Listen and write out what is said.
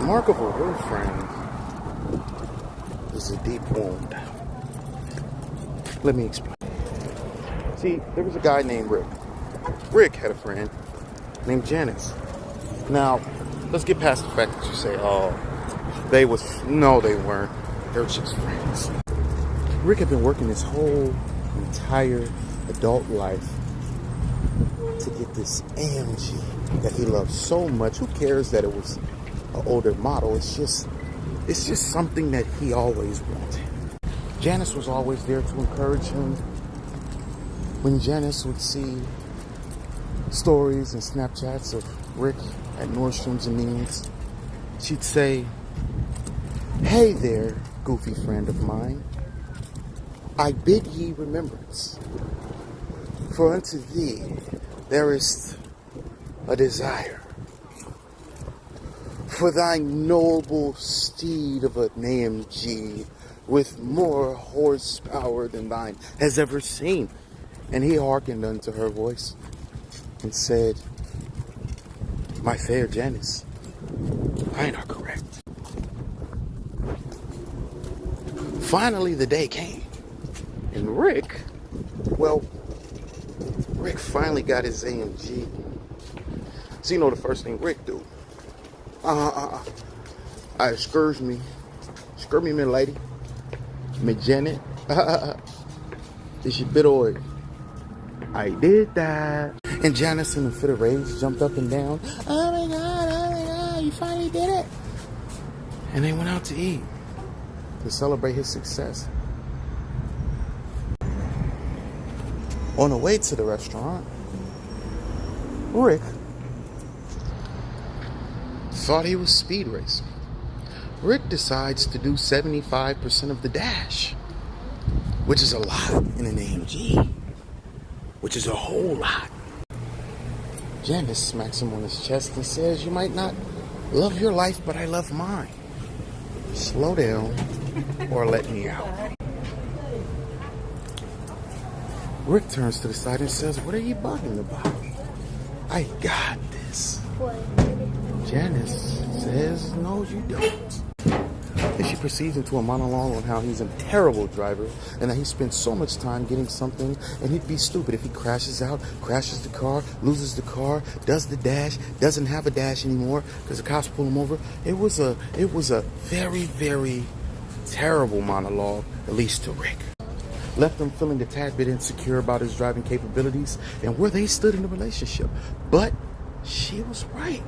Mark of a real friend is a deep wound. Let me explain. See, there was a guy named Rick. Rick had a friend named Janice. Now, let's get past the fact that you say, oh, no, they weren't. They were just friends. Rick had been working his whole entire adult life to get this AMG that he loved so much. Who cares that it was an older model? It's just something that he always wanted. Janice was always there to encourage him. When Janice would see stories and Snapchats of Rick at Nordstrom's and Neiman's, she'd say, "Hey there, goofy friend of mine. I bid ye remembrance. For unto thee there is a desire. For thy noble steed of an AMG with more horsepower than thine has ever seen." And he hearkened unto her voice and said, "My fair Janice, thine are correct." Finally, the day came. And Rick finally got his AMG. So you know the first thing Rick do? Excuse me, my lady. Me Janet. This your bit old. I did that. And Janice, in a fit of rage, jumped up and down. Oh my God, you finally did it. And they went out to eat to celebrate his success. On the way to the restaurant, Rick thought he was speed racing. Rick decides to do 75% of the dash, which is a lot in an AMG, which is a whole lot. Janice smacks him on his chest and says, "You might not love your life, but I love mine. Slow down or let me out." Rick turns to the side and says, "What are you bugging about? I got this." Janice says, "No, you don't." And she proceeds into a monologue on how he's a terrible driver and that he spends so much time getting something, and he'd be stupid if he crashes out, crashes the car, loses the car, does the dash, doesn't have a dash anymore because the cops pull him over. It was a very, very terrible monologue, at least to Rick. Left him feeling a tad bit insecure about his driving capabilities and where they stood in the relationship. But she was right.